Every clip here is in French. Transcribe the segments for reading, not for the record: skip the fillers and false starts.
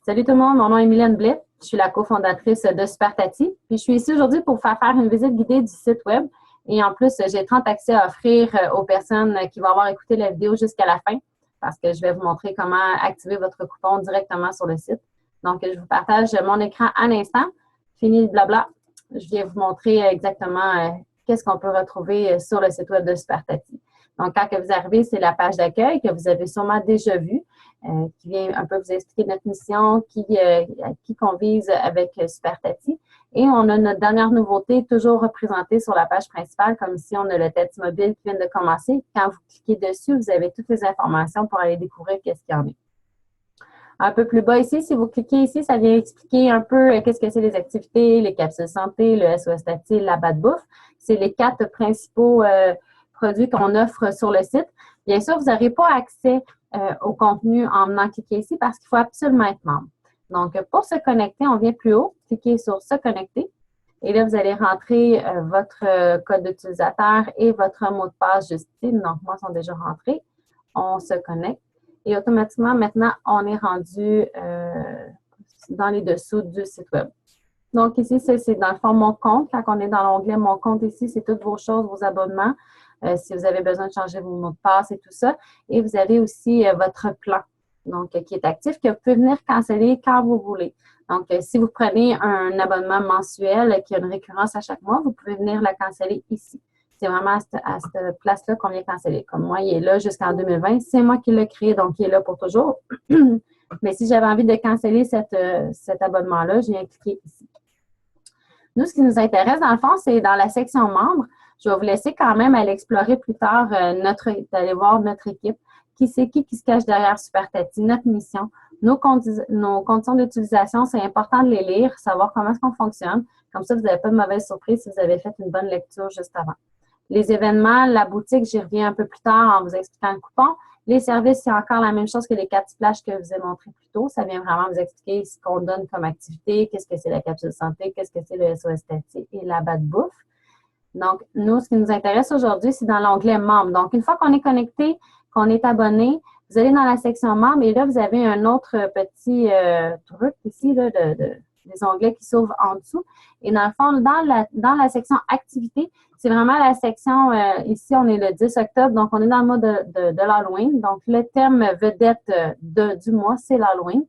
Salut tout le monde, mon nom est Mylène Blais. Je suis la cofondatrice de Supertati. Puis je suis ici aujourd'hui pour faire une visite guidée du site web. Et en plus, j'ai 30 accès à offrir aux personnes qui vont avoir écouté la vidéo jusqu'à la fin parce que je vais vous montrer comment activer votre coupon directement sur le site. Donc, je vous partage mon écran à l'instant. Fini le blabla. Je viens vous montrer exactement qu'est-ce qu'on peut retrouver sur le site web de Supertati. Donc, quand vous arrivez, c'est la page d'accueil que vous avez sûrement déjà vue, qui vient un peu vous expliquer notre mission, qui qu'on vise avec Supertati. Et on a notre dernière nouveauté toujours représentée sur la page principale, comme ici, on a le test mobile qui vient de commencer. Quand vous cliquez dessus, vous avez toutes les informations pour aller découvrir qu'est-ce qu'il y en a. Un peu plus bas ici, si vous cliquez ici, ça vient expliquer un peu qu'est-ce que c'est les activités, les capsules santé, le SOS Tati, la batte bouffe. C'est les 4 principaux produits qu'on offre sur le site. Bien sûr, vous n'aurez pas accès au contenu en venant cliquer ici parce qu'il faut absolument être membre. Donc, pour se connecter, on vient plus haut, cliquez sur « Se connecter ». Et là, vous allez rentrer votre code d'utilisateur et votre mot de passe Justine. Donc, moi, ils sont déjà rentrés. On se connecte. Et automatiquement, maintenant, on est rendu dans les dessous du site web. Donc, ici, c'est dans le fond mon compte. Quand on est dans l'onglet Mon compte ici, c'est toutes vos choses, vos abonnements, si vous avez besoin de changer vos mots de passe et tout ça. Et vous avez aussi votre plan, donc qui est actif, que vous pouvez venir canceller quand vous voulez. Donc, si vous prenez un abonnement mensuel qui a une récurrence à chaque mois, vous pouvez venir la canceller ici. C'est vraiment à cette place-là qu'on vient canceller. Comme moi, il est là jusqu'en 2020. C'est moi qui l'ai créé, donc il est là pour toujours. Mais si j'avais envie de canceller cet abonnement-là, je viens cliquer ici. Nous, ce qui nous intéresse, dans le fond, c'est dans la section membres. Je vais vous laisser quand même aller explorer plus tard, d'aller voir notre équipe. Qui c'est qui se cache derrière Supertati, notre mission, nos conditions d'utilisation. C'est important de les lire, savoir comment est-ce qu'on fonctionne. Comme ça, vous n'avez pas de mauvaise surprise si vous avez fait une bonne lecture juste avant. Les événements, la boutique, j'y reviens un peu plus tard en vous expliquant le coupon. Les services, c'est encore la même chose que les 4 splash que je vous ai montré plus tôt. Ça vient vraiment vous expliquer ce qu'on donne comme activité, qu'est-ce que c'est la capsule santé, qu'est-ce que c'est le SOS Tati et la batte bouffe. Donc, nous, ce qui nous intéresse aujourd'hui, c'est dans l'onglet membres. Donc, une fois qu'on est connecté, qu'on est abonné, vous allez dans la section membres et là, vous avez un autre petit truc ici, là, des onglets qui s'ouvrent en dessous. Et dans le fond, dans la section activité, c'est vraiment la section, ici, on est le 10 octobre, donc on est dans le mois de l'Halloween. Donc, le thème vedette du mois, c'est l'Halloween.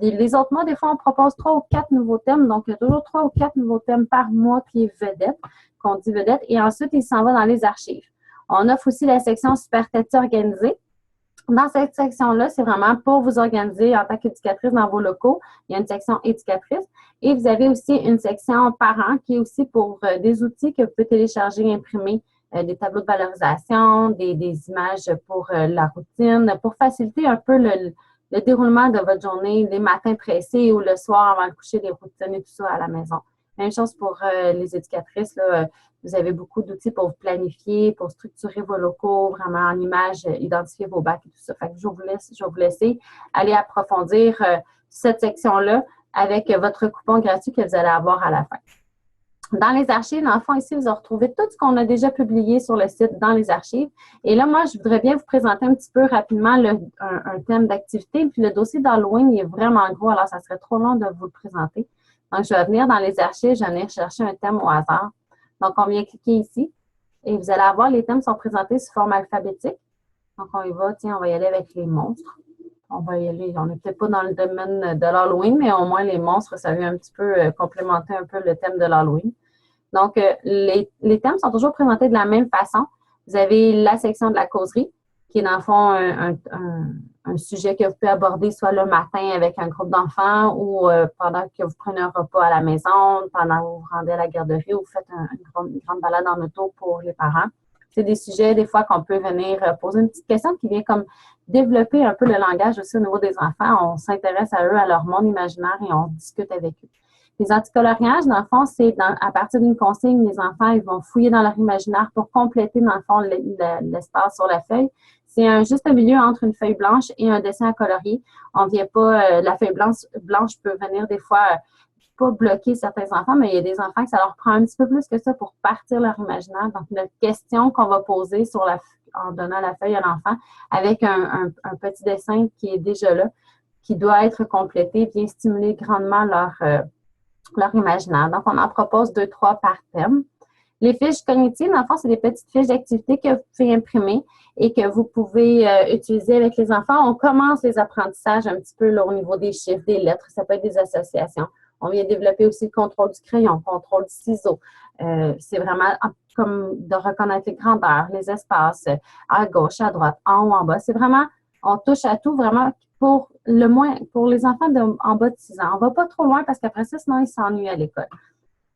Les autres mois, des fois, on propose 3 ou 4 nouveaux thèmes. Donc, il y a toujours 3 ou 4 nouveaux thèmes par mois qui est vedette, qu'on dit vedette. Et ensuite, il s'en va dans les archives. On offre aussi la section Supertati organisée. Dans cette section-là, c'est vraiment pour vous organiser en tant qu'éducatrice dans vos locaux. Il y a une section éducatrice. Et vous avez aussi une section parents qui est aussi pour des outils que vous pouvez télécharger, imprimer, des tableaux de valorisation, des images pour la routine, pour faciliter un peu le déroulement de votre journée, les matins pressés ou le soir avant le coucher, les routines et tout ça à la maison. Même chose pour les éducatrices, là, vous avez beaucoup d'outils pour vous planifier, pour structurer vos locaux, vraiment en images, identifier vos bacs et tout ça. Fait que je vais vous laisser aller approfondir cette section-là avec votre coupon gratuit que vous allez avoir à la fin. Dans les archives, dans le fond, ici, vous allez retrouver tout ce qu'on a déjà publié sur le site dans les archives. Et là, moi, je voudrais bien vous présenter un petit peu rapidement un thème d'activité. Puis le dossier d'Halloween, il est vraiment gros, alors ça serait trop long de vous le présenter. Donc, je vais venir dans les archives, je vais venir chercher un thème au hasard. Donc, on vient cliquer ici et vous allez avoir, les thèmes sont présentés sous forme alphabétique. Donc, on y va, tiens, on va y aller avec les monstres. On va y aller, on n'est peut-être pas dans le domaine de l'Halloween, mais au moins les monstres, ça vient un petit peu complémenter un peu le thème de l'Halloween. Donc, les thèmes sont toujours présentés de la même façon. Vous avez la section de la causerie, qui est dans le fond un sujet que vous pouvez aborder soit le matin avec un groupe d'enfants ou pendant que vous prenez un repas à la maison, pendant que vous vous rendez à la garderie ou vous faites une grande balade en auto pour les parents. C'est des sujets, des fois, qu'on peut venir poser une petite question qui vient comme développer un peu le langage aussi au niveau des enfants. On s'intéresse à eux, à leur monde imaginaire et on discute avec eux. Les anticoloriages, dans le fond, c'est à partir d'une consigne, les enfants, ils vont fouiller dans leur imaginaire pour compléter, dans le fond, l'espace sur la feuille. C'est juste un milieu entre une feuille blanche et un dessin à colorier. On ne vient pas, la feuille blanche peut venir des fois pas bloquer certains enfants, mais il y a des enfants que ça leur prend un petit peu plus que ça pour partir leur imaginaire. Donc, notre question qu'on va poser en donnant la feuille à l'enfant avec un petit dessin qui est déjà là, qui doit être complété vient stimuler grandement leur imaginaire. Donc, on en propose 2-3 par thème. Les fiches cognitives, dans le fond, c'est des petites fiches d'activité que vous pouvez imprimer et que vous pouvez utiliser avec les enfants. On commence les apprentissages un petit peu là, au niveau des chiffres, des lettres, ça peut être des associations. On vient développer aussi le contrôle du crayon, le contrôle du ciseau. C'est vraiment comme de reconnaître les grandeurs, les espaces, à gauche, à droite, en haut, en bas. C'est vraiment, on touche à tout vraiment pour les enfants en bas de 6 ans. On ne va pas trop loin parce qu'après ça, sinon, ils s'ennuient à l'école.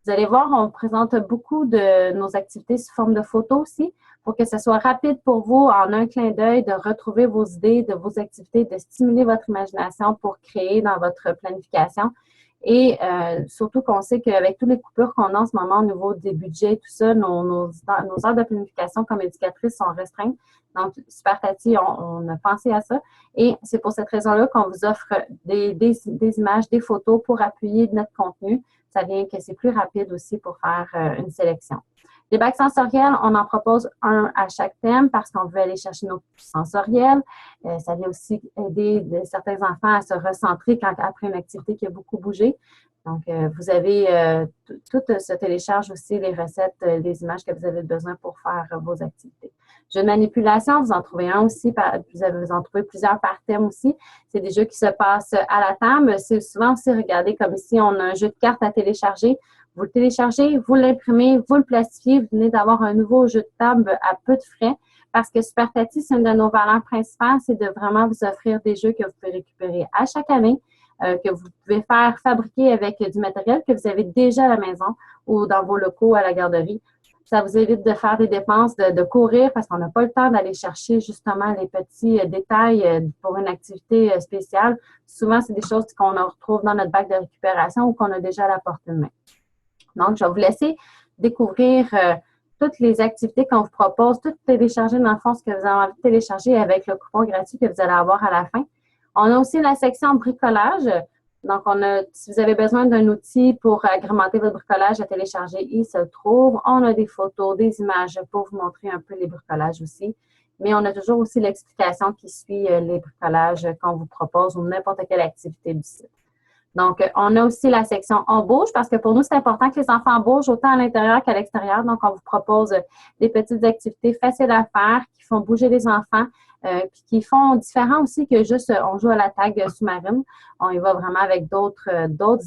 Vous allez voir, on présente beaucoup de nos activités sous forme de photos aussi pour que ce soit rapide pour vous, en un clin d'œil, de retrouver vos idées, de vos activités, de stimuler votre imagination pour créer dans votre planification. Et surtout qu'on sait qu'avec toutes les coupures qu'on a en ce moment au niveau des budgets, tout ça, nos heures de planification comme éducatrices sont restreintes. Donc, Super Tati, on a pensé à ça. Et c'est pour cette raison-là qu'on vous offre des images, des photos pour appuyer notre contenu. Ça vient que c'est plus rapide aussi pour faire une sélection. Les bacs sensoriels, on en propose un à chaque thème parce qu'on veut aller chercher nos sensoriels. Ça vient aussi aider certains enfants à se recentrer après une activité qui a beaucoup bougé. Donc, vous avez tout se télécharge aussi les recettes, les images que vous avez besoin pour faire vos activités. Jeux de manipulation, vous en trouvez un aussi, vous en trouvez plusieurs par thème aussi. C'est des jeux qui se passent à la table. C'est souvent aussi, regardez, comme ici, on a un jeu de cartes à télécharger. Vous le téléchargez, vous l'imprimez, vous le plastifiez, vous venez d'avoir un nouveau jeu de table à peu de frais. Parce que Super Tati, c'est une de nos valeurs principales, c'est de vraiment vous offrir des jeux que vous pouvez récupérer à chaque année, que vous pouvez faire fabriquer avec du matériel que vous avez déjà à la maison ou dans vos locaux à la garderie. Ça vous évite de faire des dépenses, de courir parce qu'on n'a pas le temps d'aller chercher justement les petits détails pour une activité spéciale. Souvent, c'est des choses qu'on retrouve dans notre bac de récupération ou qu'on a déjà à la portée de main. Donc, je vais vous laisser découvrir toutes les activités qu'on vous propose, toutes télécharger dans le fond ce que vous avez envie de télécharger avec le coupon gratuit que vous allez avoir à la fin. On a aussi la section bricolage. Donc, si vous avez besoin d'un outil pour agrémenter votre bricolage à télécharger, il se trouve. On a des photos, des images pour vous montrer un peu les bricolages aussi. Mais on a toujours aussi l'explication qui suit les bricolages qu'on vous propose ou n'importe quelle activité du site. Donc, on a aussi la section On bouge parce que pour nous, c'est important que les enfants bougent autant à l'intérieur qu'à l'extérieur. Donc, on vous propose des petites activités faciles à faire qui font bouger les enfants puis qui font différent aussi que juste on joue à la tag sous-marine. On y va vraiment avec d'autres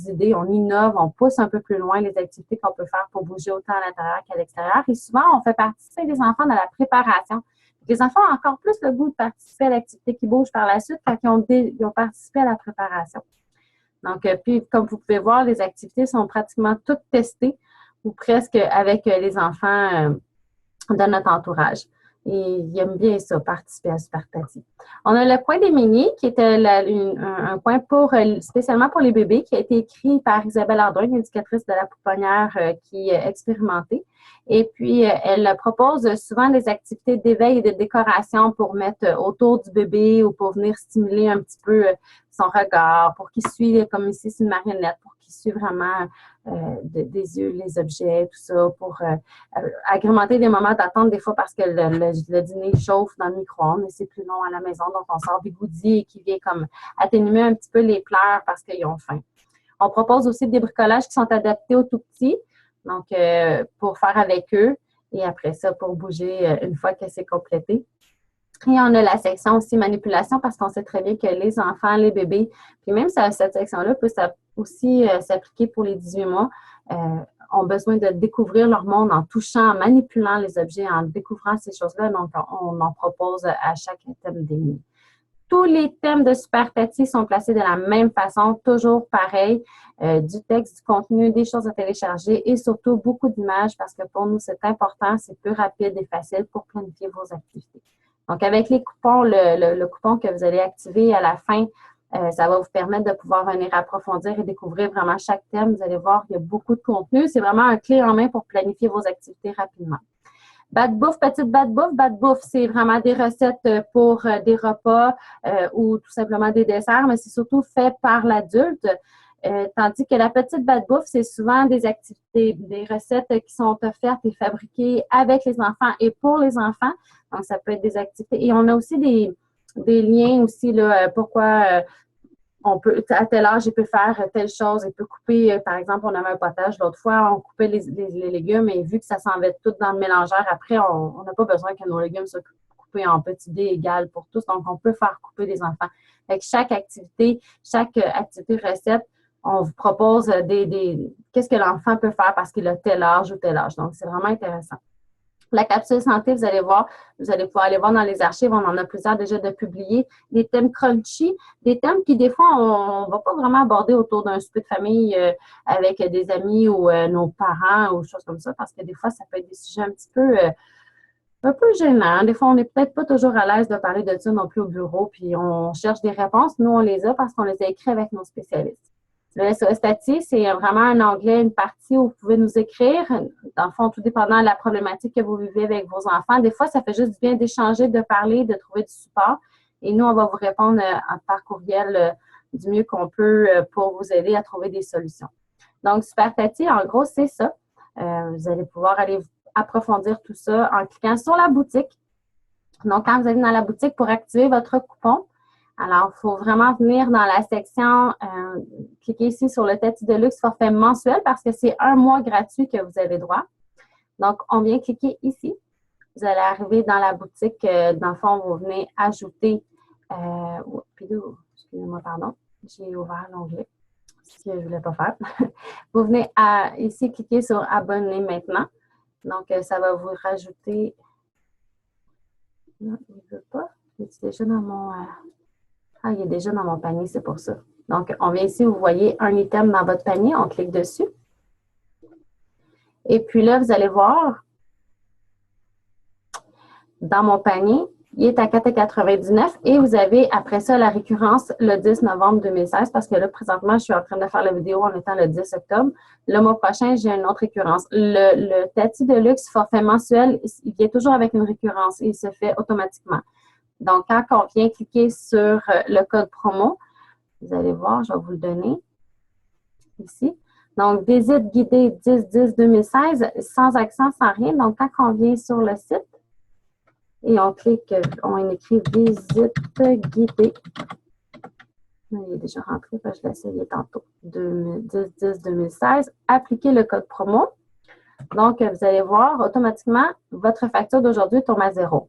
idées. On innove, on pousse un peu plus loin les activités qu'on peut faire pour bouger autant à l'intérieur qu'à l'extérieur. Et souvent, on fait participer les enfants dans la préparation. Les enfants ont encore plus le goût de participer à l'activité qui bouge par la suite quand ils ont participé à la préparation. Donc, puis, comme vous pouvez voir, les activités sont pratiquement toutes testées ou presque avec les enfants de notre entourage. Et ils aiment bien ça, participer à Super Tati. On a le coin des mini, qui était un coin spécialement pour les bébés, qui a été écrit par Isabelle Ardouin, éducatrice de la pouponnière qui est expérimentée. Et puis, elle propose souvent des activités d'éveil et de décoration pour mettre autour du bébé ou pour venir stimuler un petit peu son regard, pour qu'il suive, comme ici, c'est une marionnette, pour qu'il suive vraiment des yeux les objets, tout ça, pour agrémenter des moments d'attente des fois parce que le dîner chauffe dans le micro-ondes et c'est plus long à la maison, donc on sort des goodies qui vient comme atténuer un petit peu les pleurs parce qu'ils ont faim. On propose aussi des bricolages qui sont adaptés aux tout-petits, donc pour faire avec eux et après ça, pour bouger une fois que c'est complété. Et on a la section aussi manipulation parce qu'on sait très bien que les enfants, les bébés, puis même cette section-là peut aussi s'appliquer pour les 18 mois, ont besoin de découvrir leur monde en touchant, en manipulant les objets, en découvrant ces choses-là. Donc, on en propose à chaque thème des nuits. Tous les thèmes de Super Tati sont placés de la même façon, toujours pareil, du texte, du contenu, des choses à télécharger et surtout beaucoup d'images parce que pour nous, c'est important, c'est plus rapide et facile pour planifier vos activités. Donc, avec les coupons, le coupon que vous allez activer à la fin, ça va vous permettre de pouvoir venir approfondir et découvrir vraiment chaque thème. Vous allez voir, il y a beaucoup de contenu. C'est vraiment un clé en main pour planifier vos activités rapidement. Bad bouffe, petite bad bouffe. Bad bouffe, c'est vraiment des recettes pour des repas ou tout simplement des desserts, mais c'est surtout fait par l'adulte. Tandis que la petite bad bouffe, c'est souvent des activités, des recettes qui sont offertes et fabriquées avec les enfants et pour les enfants. Donc, ça peut être des activités. Et on a aussi des liens aussi, là, pourquoi à tel âge, il peut faire telle chose, il peut couper, par exemple, on avait un potage l'autre fois, on coupait les légumes et vu que ça s'en va tout dans le mélangeur, après, on n'a pas besoin que nos légumes soient coupés en petits dés égales pour tous, donc on peut faire couper les enfants. Avec chaque activité recette, on vous propose qu'est-ce que l'enfant peut faire parce qu'il a tel âge ou tel âge. Donc, c'est vraiment intéressant. La capsule santé, vous allez pouvoir aller voir dans les archives, on en a plusieurs déjà de publiés, des thèmes crunchy, des thèmes qui, des fois, on ne va pas vraiment aborder autour d'un souper de famille avec des amis ou nos parents ou choses comme ça, parce que des fois, ça peut être des sujets un peu gênants. Des fois, on n'est peut-être pas toujours à l'aise de parler de ça non plus au bureau, puis on cherche des réponses. Nous, on les a parce qu'on les a écrits avec nos spécialistes. Le SOS Tati, c'est vraiment un onglet, une partie où vous pouvez nous écrire. Dans le fond, tout dépendant de la problématique que vous vivez avec vos enfants. Des fois, ça fait juste du bien d'échanger, de parler, de trouver du support. Et nous, on va vous répondre par courriel du mieux qu'on peut pour vous aider à trouver des solutions. Donc, Super Tati, en gros, c'est ça. Vous allez pouvoir aller approfondir tout ça en cliquant sur la boutique. Donc, quand vous allez dans la boutique pour activer votre coupon, alors, il faut vraiment venir dans la section, cliquer ici sur le Tati de luxe forfait mensuel parce que c'est 1 mois gratuit que vous avez droit. Donc, on vient cliquer ici. Vous allez arriver dans la boutique. Dans le fond, vous venez ajouter, excusez-moi, pardon, j'ai ouvert l'onglet, ce que je ne voulais pas faire. Vous venez ici cliquer sur abonner maintenant. Donc, ça va vous rajouter, non, il ne veut pas, il est déjà dans mon... il est déjà dans mon panier, c'est pour ça. Donc, on vient ici, vous voyez un item dans votre panier, on clique dessus. Et puis là, vous allez voir, dans mon panier, il est à 4,99 et vous avez après ça la récurrence le 10 novembre 2016 parce que là, présentement, je suis en train de faire la vidéo en étant le 10 octobre. Le mois prochain, j'ai une autre récurrence. Le Tati de luxe forfait mensuel, il vient toujours avec une récurrence et il se fait automatiquement. Donc, quand on vient cliquer sur le code promo, vous allez voir, je vais vous le donner ici. Donc, visite guidée 10-10-2016, sans accent, sans rien. Donc, quand on vient sur le site et on clique, on écrit visite guidée. Il est déjà rentré, je l'ai essayé tantôt. 10-10-2016, appliquez le code promo. Donc, vous allez voir, automatiquement, votre facture d'aujourd'hui tombe à 0.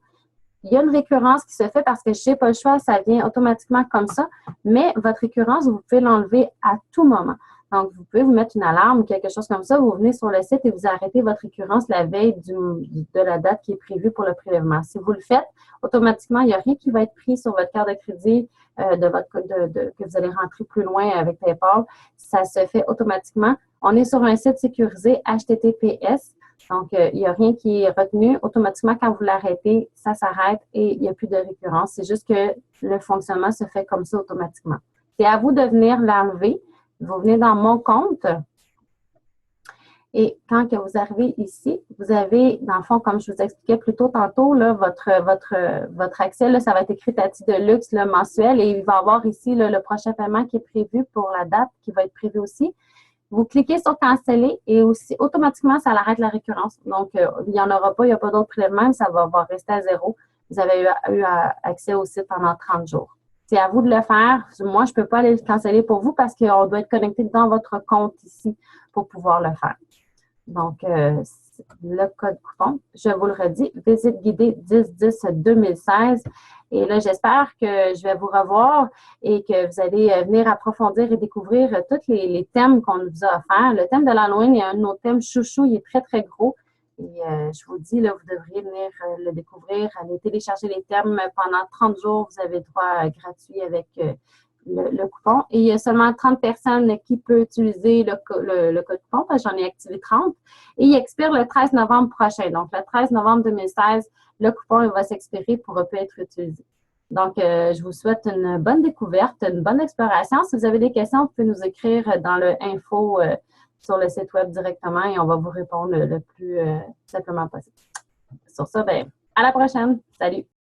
Il y a une récurrence qui se fait parce que je n'ai pas le choix, ça vient automatiquement comme ça, mais votre récurrence, vous pouvez l'enlever à tout moment. Donc, vous pouvez vous mettre une alarme ou quelque chose comme ça, vous venez sur le site et vous arrêtez votre récurrence la veille de la date qui est prévue pour le prélèvement. Si vous le faites, automatiquement, il n'y a rien qui va être pris sur votre carte de crédit que vous allez rentrer plus loin avec PayPal. Ça se fait automatiquement. On est sur un site sécurisé HTTPS. Donc, il n'y a rien qui est retenu. Automatiquement, quand vous l'arrêtez, ça s'arrête et il n'y a plus de récurrence. C'est juste que le fonctionnement se fait comme ça automatiquement. C'est à vous de venir l'enlever. Vous venez dans mon compte et quand que vous arrivez ici, vous avez, dans le fond, comme je vous expliquais plus tôt tantôt, là, votre accès, là, ça va être écrit Tati de luxe, le mensuel, et il va y avoir ici là, le prochain paiement qui est prévu pour la date qui va être prévu aussi. Vous cliquez sur canceller et aussi automatiquement, ça arrête la récurrence. Donc, il n'y en aura pas, il n'y a pas d'autre prélèvement, ça va rester à 0. Vous avez eu accès au site pendant 30 jours. C'est à vous de le faire. Moi, je ne peux pas aller le canceller pour vous parce qu'on doit être connecté dans votre compte ici pour pouvoir le faire. Donc, le code coupon, je vous le redis, visite guidée 10-10-2016. Et là, j'espère que je vais vous revoir et que vous allez venir approfondir et découvrir tous les thèmes qu'on vous a offerts. Le thème de l'Halloween, il y a un de nos thèmes chouchou, il est très, très gros. Et je vous dis, là, vous devriez venir le découvrir, aller télécharger les thèmes pendant 30 jours. Vous avez droit gratuit avec le coupon. Et il y a seulement 30 personnes qui peuvent utiliser le code coupon, parce que j'en ai activé 30. Et il expire le 13 novembre prochain. Donc, le 13 novembre 2016, le coupon il va s'expirer pour peut être utilisé. Donc, je vous souhaite une bonne découverte, une bonne exploration. Si vous avez des questions, vous pouvez nous écrire dans le info sur le site web directement et on va vous répondre le plus simplement possible. Sur ça, bien, à la prochaine. Salut!